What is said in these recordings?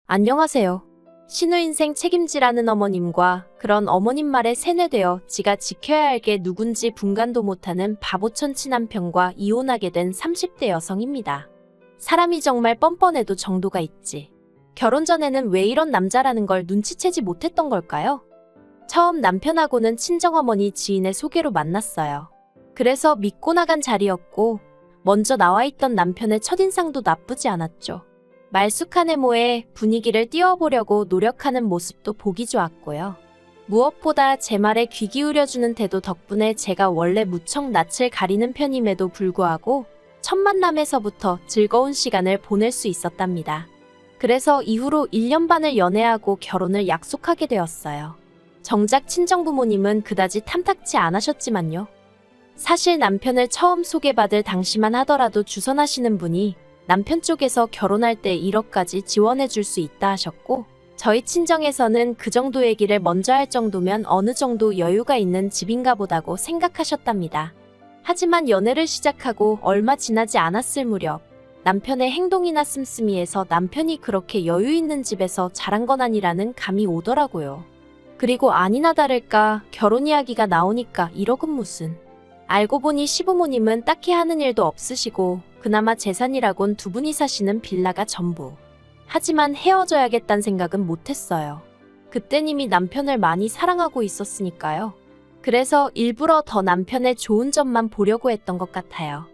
안녕하세요. 신우 인생 책임지라는 어머님과 그런 어머님 말에 세뇌되어 지가 지켜야 할 게 누군지 분간도 못하는 바보천치 남편과 이혼하게 된 30대 여성입니다. 사람이 정말 뻔뻔해도 정도가 있지. 결혼 전에는 왜 이런 남자라는 걸 눈치채지 못했던 걸까요? 처음 남편하고는 친정어머니 지인의 소개로 만났어요. 그래서 믿고 나간 자리였고 먼저 나와 있던 남편의 첫인상도 나쁘지 않았죠. 말쑥한 외모에 분위기를 띄워보려고 노력하는 모습도 보기 좋았고요. 무엇보다 제 말에 귀 기울여주는 태도 덕분에 제가 원래 무척 낯을 가리는 편임에도 불구하고 첫 만남에서부터 즐거운 시간을 보낼 수 있었답니다. 그래서 이후로 1년 반을 연애하고 결혼을 약속하게 되었어요. 정작 친정부모님은 그다지 탐탁치 않으셨지만요. 사실 남편을 처음 소개받을 당시만 하더라도 주선하시는 분이 남편 쪽에서 결혼할 때 1억까지 지원해 줄 수 있다 하셨고, 저희 친정에서는 그 정도 얘기를 먼저 할 정도면 어느 정도 여유가 있는 집인가 보다고 생각하셨답니다. 하지만 연애를 시작하고 얼마 지나지 않았을 무렵 남편의 행동이나 씀씀이에서 남편이 그렇게 여유 있는 집에서 자란 건 아니라는 감이 오더라고요. 그리고 아니나 다를까 결혼 이야기가 나오니까 1억은 무슨. 알고 보니 시부모님은 딱히 하는 일도 없으시고 그나마 재산이라곤 두 분이 사시는 빌라가 전부. 하지만 헤어져야겠다는 생각은 못했어요. 그땐 이미 남편을 많이 사랑하고 있었으니까요. 그래서 일부러 더 남편의 좋은 점만 보려고 했던 것 같아요.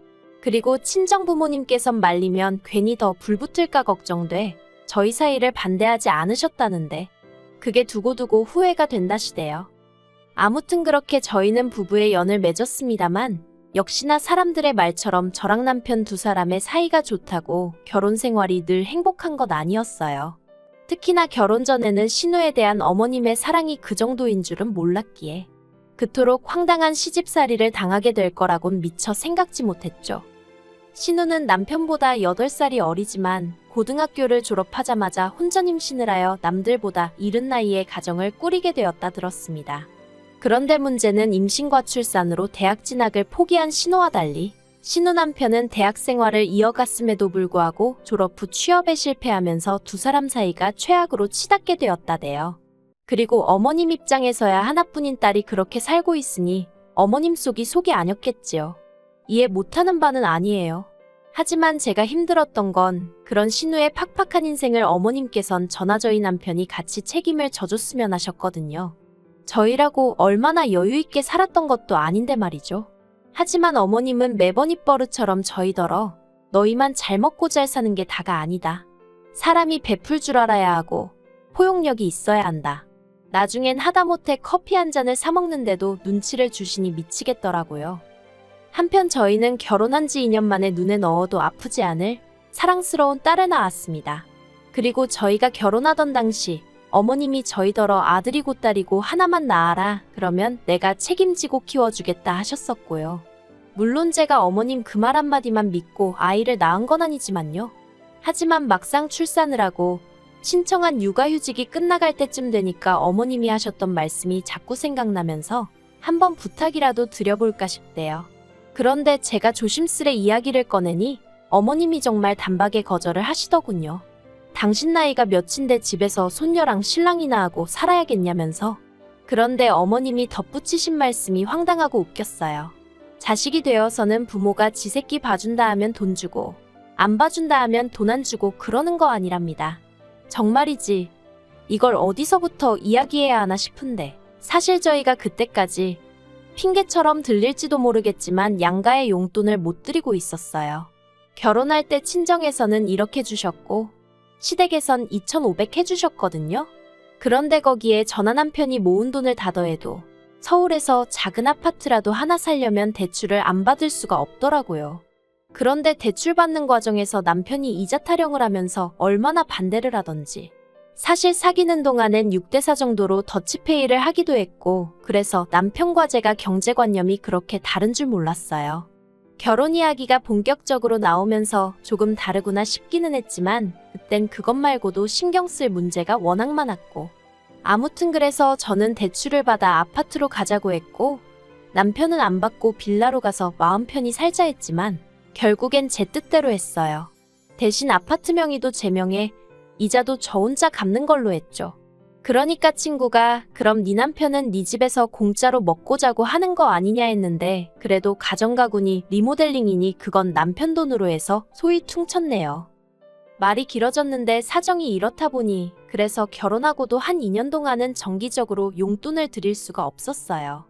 그리고 친정부모님께선 말리면 괜히 더 불붙을까 걱정돼 저희 사이를 반대하지 않으셨다는데 그게 두고두고 후회가 된다시대요. 아무튼 그렇게 저희는 부부의 연을 맺었습니다만 역시나 사람들의 말처럼 저랑 남편 두 사람의 사이가 좋다고 결혼 생활이 늘 행복한 건 아니었어요. 특히나 결혼 전에는 신우에 대한 어머님의 사랑이 그 정도인 줄은 몰랐기에 그토록 황당한 시집살이를 당하게 될 거라곤 미처 생각지 못했죠. 신우는 남편보다 8살이 어리지만 고등학교를 졸업하자마자 혼전 임신을 하여 남들보다 이른 나이에 가정을 꾸리게 되었다 들었습니다. 그런데 문제는 임신과 출산으로 대학 진학을 포기한 신우와 달리 신우 남편은 대학 생활을 이어갔음에도 불구하고 졸업 후 취업에 실패하면서 두 사람 사이가 최악으로 치닫게 되었다네요. 그리고 어머님 입장에서야 하나뿐인 딸이 그렇게 살고 있으니 어머님 속이 아니었겠지요. 이해 못하는 바는 아니에요. 하지만 제가 힘들었던 건 그런 신우의 팍팍한 인생을 어머님께선 저나 저희 남편이 같이 책임을 져줬으면 하셨거든요. 저희라고 얼마나 여유있게 살았던 것도 아닌데 말이죠. 하지만 어머님은 매번 입버릇처럼 저희더러 너희만 잘 먹고 잘 사는 게 다가 아니다. 사람이 베풀 줄 알아야 하고 포용력이 있어야 한다. 나중엔 하다못해 커피 한 잔을 사 먹는데도 눈치를 주시니 미치겠더라고요. 한편 저희는 결혼한 지 2년 만에 눈에 넣어도 아프지 않을 사랑스러운 딸을 낳았습니다. 그리고 저희가 결혼하던 당시 어머님이 저희더러 아들이고 딸이고 하나만 낳아라 그러면 내가 책임지고 키워주겠다 하셨었고요. 물론 제가 어머님 그 말 한마디만 믿고 아이를 낳은 건 아니지만요. 하지만 막상 출산을 하고 신청한 육아휴직이 끝나갈 때쯤 되니까 어머님이 하셨던 말씀이 자꾸 생각나면서 한번 부탁이라도 드려볼까 싶대요. 그런데 제가 조심스레 이야기를 꺼내니 어머님이 정말 단박에 거절을 하시더군요. 당신 나이가 몇인데 집에서 손녀랑 신랑이나 하고 살아야겠냐면서. 그런데 어머님이 덧붙이신 말씀이 황당하고 웃겼어요. 자식이 되어서는 부모가 지 새끼 봐준다 하면 돈 주고 안 봐준다 하면 돈 안 주고 그러는 거 아니랍니다. 정말이지 이걸 어디서부터 이야기해야 하나 싶은데 사실 저희가 그때까지 핑계처럼 들릴지도 모르겠지만 양가의 용돈을 못 드리고 있었어요. 결혼할 때 친정에서는 1억 해주셨고 시댁에선 2,500 해주셨거든요. 그런데 거기에 저나 남편이 모은 돈을 다 더해도 서울에서 작은 아파트라도 하나 살려면 대출을 안 받을 수가 없더라고요. 그런데 대출 받는 과정에서 남편이 이자 타령을 하면서 얼마나 반대를 하던지. 사실 사귀는 동안엔 6대4 정도로 더치페이를 하기도 했고 그래서 남편과 제가 경제관념이 그렇게 다른 줄 몰랐어요. 결혼 이야기가 본격적으로 나오면서 조금 다르구나 싶기는 했지만 그땐 그것 말고도 신경 쓸 문제가 워낙 많았고 아무튼 그래서 저는 대출을 받아 아파트로 가자고 했고 남편은 안 받고 빌라로 가서 마음 편히 살자 했지만 결국엔 제 뜻대로 했어요. 대신 아파트 명의도 제 명에 이자도 저 혼자 갚는 걸로 했죠. 그러니까 친구가 그럼 네 남편은 네 집에서 공짜로 먹고 자고 하는 거 아니냐 했는데 그래도 가정가구니 리모델링이니 그건 남편 돈으로 해서 소위 퉁쳤네요. 말이 길어졌는데 사정이 이렇다 보니 그래서 결혼하고도 한 2년 동안은 정기적으로 용돈을 드릴 수가 없었어요.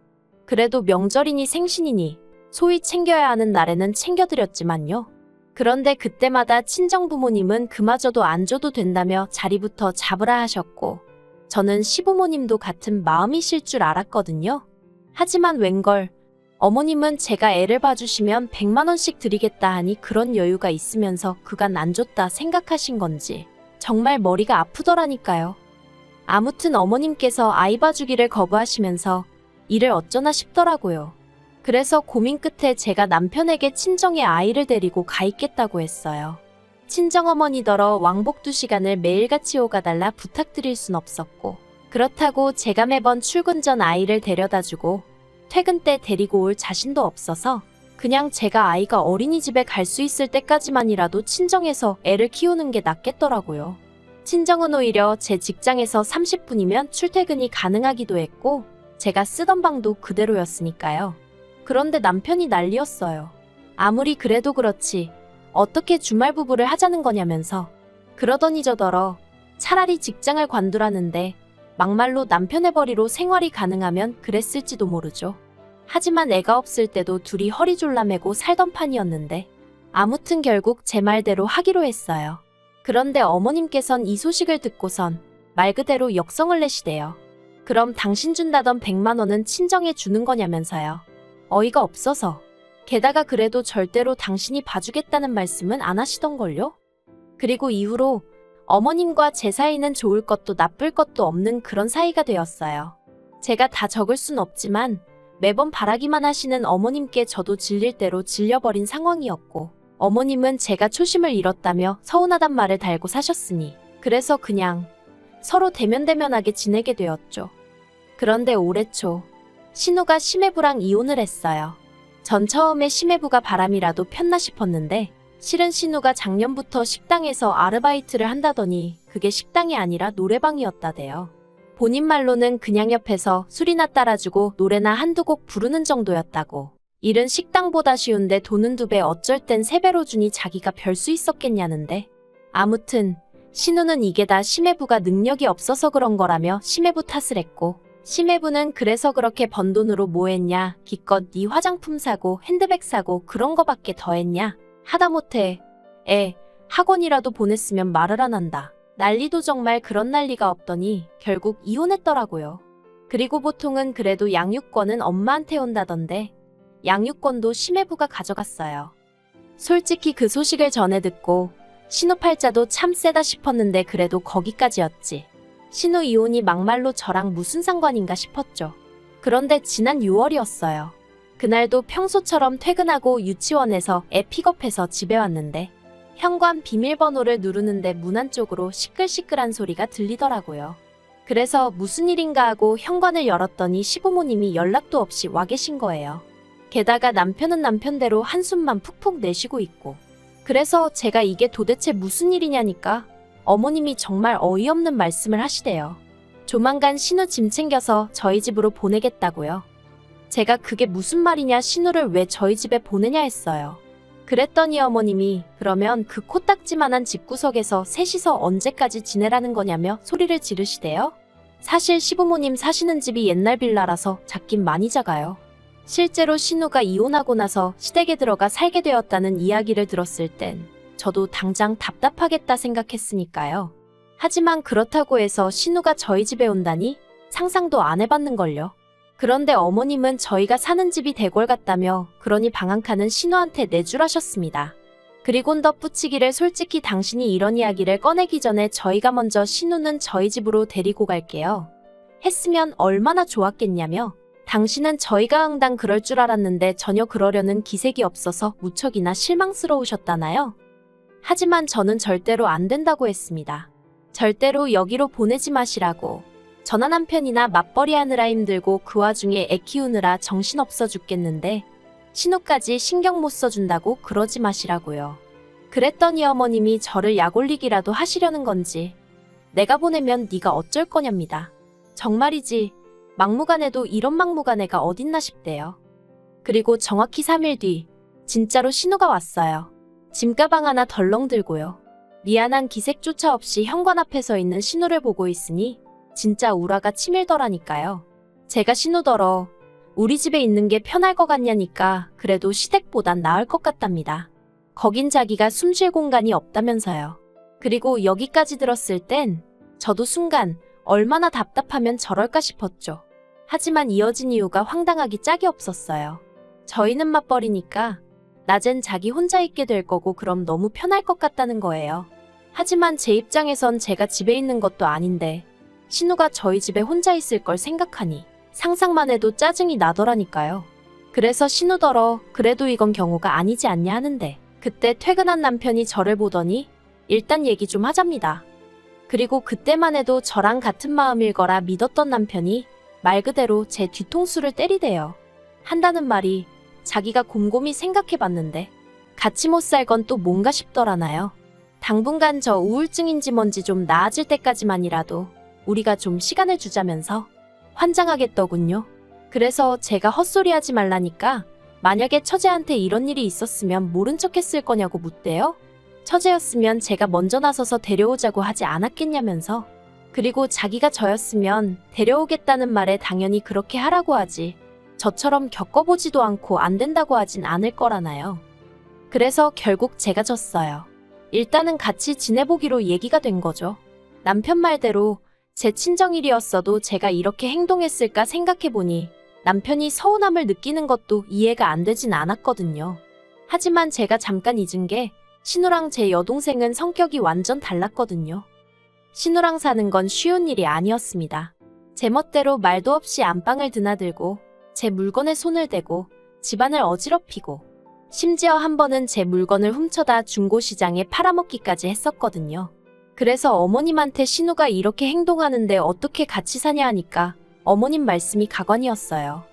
그래도 명절이니 생신이니 소위 챙겨야 하는 날에는 챙겨드렸지만요. 그런데 그때마다 친정부모님은 그마저도 안 줘도 된다며 자리부터 잡으라 하셨고 저는 시부모님도 같은 마음이실 줄 알았거든요. 하지만 웬걸 어머님은 제가 애를 봐주시면 100만 원씩 드리겠다 하니 그런 여유가 있으면서 그간 안 줬다 생각하신 건지 정말 머리가 아프더라니까요. 아무튼 어머님께서 아이 봐주기를 거부하시면서 일을 어쩌나 싶더라고요. 그래서 고민 끝에 제가 남편에게 친정에 아이를 데리고 가 있겠다고 했어요. 친정어머니더러 왕복 2시간을 매일같이 오가달라 부탁드릴 순 없었고 그렇다고 제가 매번 출근 전 아이를 데려다주고 퇴근 때 데리고 올 자신도 없어서 그냥 제가 아이가 어린이집에 갈 수 있을 때까지만이라도 친정에서 애를 키우는 게 낫겠더라고요. 친정은 오히려 제 직장에서 30분이면 출퇴근이 가능하기도 했고 제가 쓰던 방도 그대로였으니까요. 그런데 남편이 난리였어요. 아무리 그래도 그렇지 어떻게 주말 부부를 하자는 거냐면서 그러더니 저더러 차라리 직장을 관두라는데 막말로 남편의 벌이로 생활이 가능하면 그랬을지도 모르죠. 하지만 애가 없을 때도 둘이 허리 졸라매고 살던 판이었는데 아무튼 결국 제 말대로 하기로 했어요. 그런데 어머님께선 이 소식을 듣고선 말 그대로 역성을 내시대요. 그럼 당신 준다던 100만 원은 친정에 주는 거냐면서요. 어이가 없어서. 게다가 그래도 절대로 당신이 봐주겠다는 말씀은 안 하시던걸요? 그리고 이후로 어머님과 제 사이는 좋을 것도 나쁠 것도 없는 그런 사이가 되었어요. 제가 다 적을 순 없지만 매번 바라기만 하시는 어머님께 저도 질릴 대로 질려버린 상황이었고 어머님은 제가 초심을 잃었다며 서운하단 말을 달고 사셨으니 그래서 그냥 서로 대면대면하게 지내게 되었죠. 그런데 올해 초 신우가 심해부랑 이혼을 했어요. 전 처음에 심해부가 바람이라도 폈나 싶었는데 실은 신우가 작년부터 식당에서 아르바이트를 한다더니 그게 식당이 아니라 노래방이었다대요. 본인 말로는 그냥 옆에서 술이나 따라주고 노래나 한두 곡 부르는 정도였다고. 일은 식당보다 쉬운데 돈은 2배 어쩔 땐 3배로 주니 자기가 별 수 있었겠냐는데. 아무튼 신우는 이게 다 심해부가 능력이 없어서 그런 거라며 심해부 탓을 했고 심해부는 그래서 그렇게 번 돈으로 뭐 했냐, 기껏 네 화장품 사고 핸드백 사고 그런 거밖에 더 했냐, 하다못해 학원이라도 보냈으면 말을 안 한다. 난리도 정말 그런 난리가 없더니 결국 이혼했더라고요. 그리고 보통은 그래도 양육권은 엄마한테 온다던데 양육권도 심해부가 가져갔어요. 솔직히 그 소식을 전해 듣고 신우 팔자도 참 세다 싶었는데 그래도 거기까지였지. 신우 이혼이 막말로 저랑 무슨 상관인가 싶었죠. 그런데 지난 6월이었어요. 그날도 평소처럼 퇴근하고 유치원에서 애 픽업해서 집에 왔는데 현관 비밀번호를 누르는데 문 안쪽으로 시끌시끌한 소리가 들리더라고요. 그래서 무슨 일인가 하고 현관을 열었더니 시부모님이 연락도 없이 와 계신 거예요. 게다가 남편은 남편대로 한숨만 푹푹 내쉬고 있고 그래서 제가 이게 도대체 무슨 일이냐니까 어머님이 정말 어이없는 말씀을 하시대요. 조만간 신우 짐 챙겨서 저희 집으로 보내겠다고요. 제가 그게 무슨 말이냐 신우를 왜 저희 집에 보내냐 했어요. 그랬더니 어머님이 그러면 그 코딱지만한 집구석에서 셋이서 언제까지 지내라는 거냐며 소리를 지르시대요. 사실 시부모님 사시는 집이 옛날 빌라라서 작긴 많이 작아요. 실제로 신우가 이혼하고 나서 시댁에 들어가 살게 되었다는 이야기를 들었을 땐 저도 당장 답답하겠다 생각했으니까요. 하지만 그렇다고 해서 신우가 저희 집에 온다니 상상도 안 해봤는걸요. 그런데 어머님은 저희가 사는 집이 대궐 같다며 그러니 방 한 칸은 신우한테 내주라셨습니다. 그리곤 덧붙이기를 솔직히 당신이 이런 이야기를 꺼내기 전에 저희가 먼저 신우는 저희 집으로 데리고 갈게요. 했으면 얼마나 좋았겠냐며 당신은 저희가 응당 그럴 줄 알았는데 전혀 그러려는 기색이 없어서 무척이나 실망스러우셨다나요? 하지만 저는 절대로 안 된다고 했습니다. 절대로 여기로 보내지 마시라고. 저나 남편이나 맞벌이 하느라 힘들고 그 와중에 애 키우느라 정신없어 죽겠는데 신우까지 신경 못 써준다고 그러지 마시라고요. 그랬더니 어머님이 저를 약 올리기라도 하시려는 건지 내가 보내면 네가 어쩔 거냐입니다. 정말이지 막무가내도 이런 막무가내가 어딨나 싶대요. 그리고 정확히 3일 뒤 진짜로 신호가 왔어요. 짐가방 하나 덜렁 들고요. 미안한 기색조차 없이 현관 앞에 서 있는 신호를 보고 있으니 진짜 우라가 치밀더라니까요. 제가 신호더러 우리 집에 있는 게 편할 것 같냐니까 그래도 시댁보단 나을 것 같답니다. 거긴 자기가 숨 쉴 공간이 없다면서요. 그리고 여기까지 들었을 땐 저도 순간 얼마나 답답하면 저럴까 싶었죠. 하지만 이어진 이유가 황당하기 짝이 없었어요. 저희는 맞벌이니까 낮엔 자기 혼자 있게 될 거고 그럼 너무 편할 것 같다는 거예요. 하지만 제 입장에선 제가 집에 있는 것도 아닌데 신우가 저희 집에 혼자 있을 걸 생각하니 상상만 해도 짜증이 나더라니까요. 그래서 신우더러 그래도 이건 경우가 아니지 않냐 하는데 그때 퇴근한 남편이 저를 보더니 일단 얘기 좀 하잡니다. 그리고 그때만 해도 저랑 같은 마음일 거라 믿었던 남편이 말 그대로 제 뒤통수를 때리대요. 한다는 말이 자기가 곰곰이 생각해봤는데 같이 못 살 건 또 뭔가 싶더라나요. 당분간 저 우울증인지 뭔지 좀 나아질 때까지만이라도 우리가 좀 시간을 주자면서 환장하겠더군요. 그래서 제가 헛소리하지 말라니까 만약에 처제한테 이런 일이 있었으면 모른 척 했을 거냐고 묻대요. 처제였으면 제가 먼저 나서서 데려오자고 하지 않았겠냐면서. 그리고 자기가 저였으면 데려오겠다는 말에 당연히 그렇게 하라고 하지. 저처럼 겪어보지도 않고 안 된다고 하진 않을 거라나요. 그래서 결국 제가 졌어요. 일단은 같이 지내보기로 얘기가 된 거죠. 남편 말대로 제 친정일이었어도 제가 이렇게 행동했을까 생각해보니 남편이 서운함을 느끼는 것도 이해가 안 되진 않았거든요. 하지만 제가 잠깐 잊은 게 신우랑 제 여동생은 성격이 완전 달랐거든요. 신우랑 사는 건 쉬운 일이 아니었습니다. 제 멋대로 말도 없이 안방을 드나들고 제 물건에 손을 대고 집안을 어지럽히고 심지어 한 번은 제 물건을 훔쳐다 중고시장에 팔아먹기까지 했었거든요. 그래서 어머님한테 신우가 이렇게 행동하는데 어떻게 같이 사냐 하니까 어머님 말씀이 가관이었어요.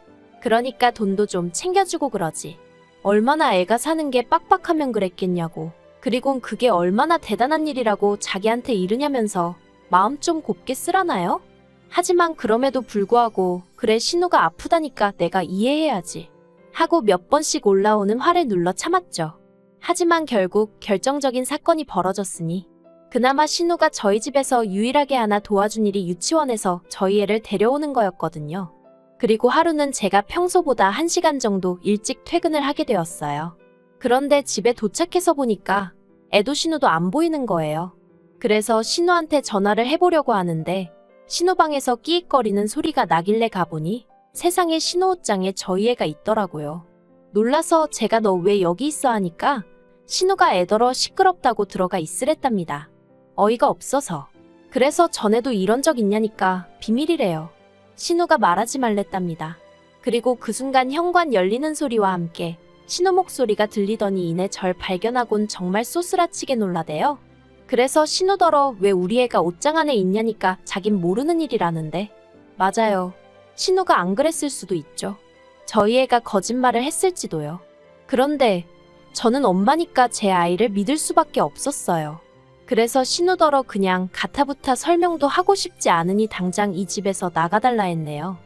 그러니까 돈도 좀 챙겨주고 그러지. 얼마나 애가 사는 게 빡빡하면 그랬겠냐고. 그리고 그게 얼마나 대단한 일이라고 자기한테 이르냐면서 마음 좀 곱게 쓰라나요? 하지만 그럼에도 불구하고 그래 신우가 아프다니까 내가 이해해야지 하고 몇 번씩 올라오는 화를 눌러 참았죠. 하지만 결국 결정적인 사건이 벌어졌으니 그나마 신우가 저희 집에서 유일하게 하나 도와준 일이 유치원에서 저희 애를 데려오는 거였거든요. 그리고 하루는 제가 평소보다 1시간 정도 일찍 퇴근을 하게 되었어요. 그런데 집에 도착해서 보니까 애도 신우도 안 보이는 거예요. 그래서 신우한테 전화를 해보려고 하는데 신우방에서 끼익거리는 소리가 나길래 가보니 세상에 신우 옷장에 저희 애가 있더라고요. 놀라서 제가 너 왜 여기 있어 하니까 신우가 애더러 시끄럽다고 들어가 있으랬답니다. 어이가 없어서. 그래서 전에도 이런 적 있냐니까 비밀이래요. 신우가 말하지 말랬답니다. 그리고 그 순간 현관 열리는 소리와 함께 신우 목소리가 들리더니 이내 절 발견하곤 정말 쏘스라치게 놀라대요. 그래서 신우더러 왜 우리 애가 옷장 안에 있냐니까 자긴 모르는 일이라는데. 맞아요. 신우가 안 그랬을 수도 있죠. 저희 애가 거짓말을 했을지도요. 그런데 저는 엄마니까 제 아이를 믿을 수밖에 없었어요. 그래서 신우더러 그냥 가타부타 설명도 하고 싶지 않으니 당장 이 집에서 나가달라 했네요.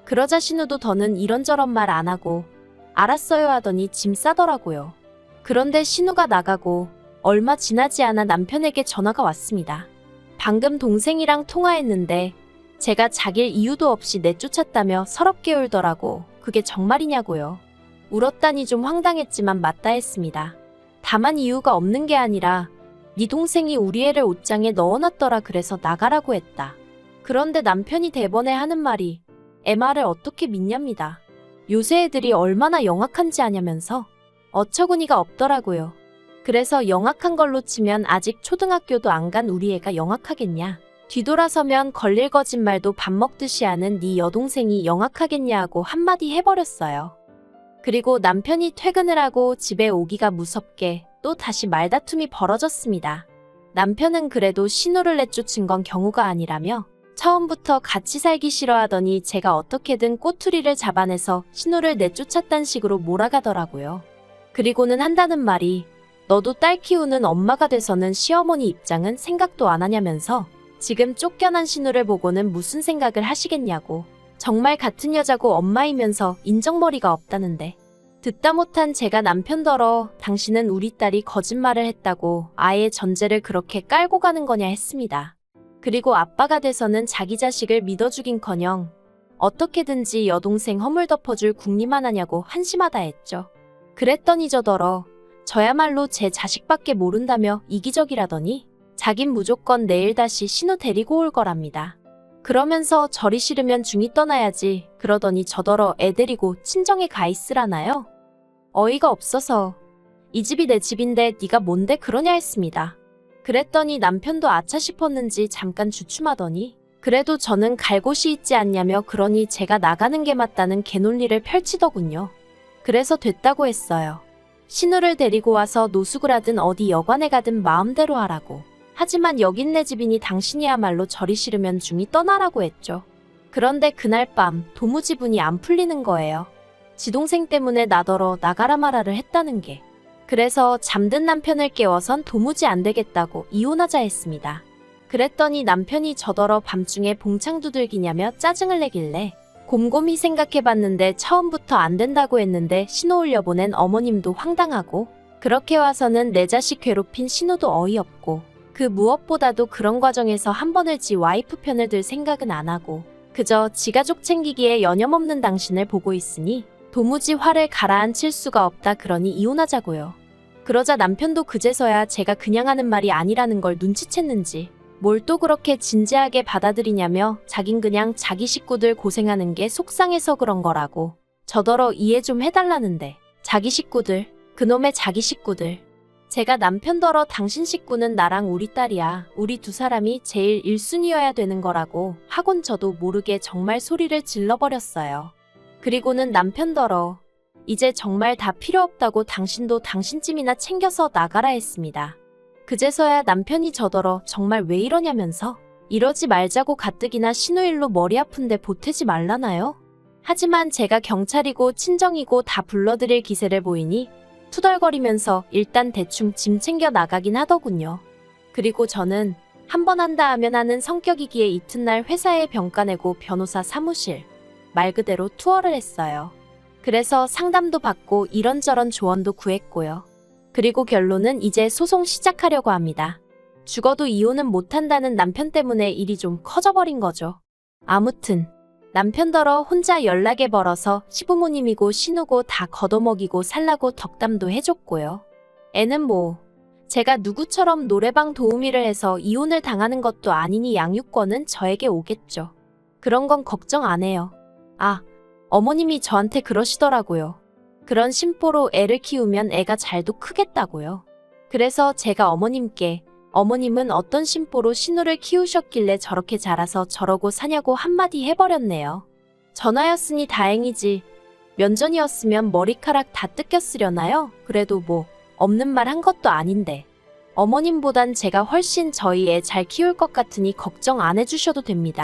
그러자 신우도 더는 이런저런 말 안 하고 알았어요 하더니 짐 싸더라고요. 그런데 신우가 나가고 얼마 지나지 않아 남편에게 전화가 왔습니다. 방금 동생이랑 통화했는데 제가 자길 이유도 없이 내쫓았다며 서럽게 울더라고. 그게 정말이냐고요. 울었다니 좀 황당했지만 맞다 했습니다. 다만 이유가 없는 게 아니라 네 동생이 우리 애를 옷장에 넣어놨더라 그래서 나가라고 했다. 그런데 남편이 대번에 하는 말이 애 말을 어떻게 믿냐입니다. 요새 애들이 얼마나 영악한지 아냐면서 어처구니가 없더라고요. 그래서 영악한 걸로 치면 아직 초등학교도 안 간 우리 애가 영악하겠냐. 뒤돌아서면 걸릴 거짓말도 밥 먹듯이 하는 네 여동생이 영악하겠냐 하고 한마디 해버렸어요. 그리고 남편이 퇴근을 하고 집에 오기가 무섭게 또 다시 말다툼이 벌어졌습니다. 남편은 그래도 신우를 내쫓은 건 경우가 아니라며 처음부터 같이 살기 싫어하더니 제가 어떻게든 꼬투리를 잡아내서 신우를 내쫓았단 식으로 몰아가더라고요. 그리고는 한다는 말이 너도 딸 키우는 엄마가 돼서는 시어머니 입장은 생각도 안 하냐면서 지금 쫓겨난 신우를 보고는 무슨 생각을 하시겠냐고. 정말 같은 여자고 엄마이면서 인정머리가 없다는데. 듣다 못한 제가 남편더러 당신은 우리 딸이 거짓말을 했다고 아예 전제를 그렇게 깔고 가는 거냐 했습니다. 그리고 아빠가 돼서는 자기 자식을 믿어주긴커녕 어떻게든지 여동생 허물 덮어줄 궁리만 하냐고 한심하다 했죠. 그랬더니 저더러 저야말로 제 자식밖에 모른다며 이기적이라더니 자긴 무조건 내일 다시 신우 데리고 올 거랍니다. 그러면서 저리 싫으면 중이 떠나야지 그러더니 저더러 애 데리고 친정에 가 있으라나요? 어이가 없어서 이 집이 내 집인데 네가 뭔데 그러냐 했습니다. 그랬더니 남편도 아차 싶었는지 잠깐 주춤하더니 그래도 저는 갈 곳이 있지 않냐며 그러니 제가 나가는 게 맞다는 개논리를 펼치더군요. 그래서 됐다고 했어요. 신우를 데리고 와서 노숙을 하든 어디 여관에 가든 마음대로 하라고. 하지만 여긴 내 집이니 당신이야말로 저리 싫으면 중이 떠나라고 했죠. 그런데 그날 밤 도무지 분이 안 풀리는 거예요. 지동생 때문에 나더러 나가라 마라를 했다는 게. 그래서 잠든 남편을 깨워선 도무지 안 되겠다고 이혼하자 했습니다. 그랬더니 남편이 저더러 밤중에 봉창 두들기냐며 짜증을 내길래 곰곰이 생각해봤는데 처음부터 안 된다고 했는데 신우 올려보낸 어머님도 황당하고 그렇게 와서는 내 자식 괴롭힌 신우도 어이없고 그 무엇보다도 그런 과정에서 한 번을 지 와이프 편을 들 생각은 안 하고 그저 지 가족 챙기기에 여념없는 당신을 보고 있으니 도무지 화를 가라앉힐 수가 없다 그러니 이혼하자고요. 그러자 남편도 그제서야 제가 그냥 하는 말이 아니라는 걸 눈치챘는지 뭘 또 그렇게 진지하게 받아들이냐며 자긴 그냥 자기 식구들 고생하는 게 속상해서 그런 거라고 저더러 이해 좀 해달라는데 자기 식구들, 그놈의 자기 식구들. 제가 남편더러 당신 식구는 나랑 우리 딸이야. 우리 두 사람이 제일 1순위여야 되는 거라고 하곤 저도 모르게 정말 소리를 질러버렸어요. 그리고는 남편더러 이제 정말 다 필요 없다고 당신도 당신쯤이나 챙겨서 나가라 했습니다. 그제서야 남편이 저더러 정말 왜 이러냐면서 이러지 말자고 가뜩이나 신우일로 머리 아픈데 보태지 말라나요? 하지만 제가 경찰이고 친정이고 다 불러드릴 기세를 보이니 투덜거리면서 일단 대충 짐 챙겨 나가긴 하더군요. 그리고 저는 한 번 한다 하면 하는 성격이기에 이튿날 회사에 병가 내고 변호사 사무실 말 그대로 투어를 했어요. 그래서 상담도 받고 이런저런 조언도 구했고요. 그리고 결론은 이제 소송 시작하려고 합니다. 죽어도 이혼은 못한다는 남편 때문에 일이 좀 커져버린 거죠. 아무튼 남편더러 혼자 연락에 벌어서 시부모님이고 신우고 다 걷어먹이고 살라고 덕담도 해줬고요. 애는 뭐 제가 누구처럼 노래방 도우미를 해서 이혼을 당하는 것도 아니니 양육권은 저에게 오겠죠. 그런 건 걱정 안 해요. 아, 어머님이 저한테 그러시더라고요. 그런 심보로 애를 키우면 애가 잘도 크겠다고요. 그래서 제가 어머님께 어머님은 어떤 심보로 신우를 키우셨길래 저렇게 자라서 저러고 사냐고 한마디 해버렸네요. 전화였으니 다행이지. 면전이었으면 머리카락 다 뜯겼으려나요? 그래도 뭐 없는 말 한 것도 아닌데. 어머님보단 제가 훨씬 저희 애 잘 키울 것 같으니 걱정 안 해주셔도 됩니다.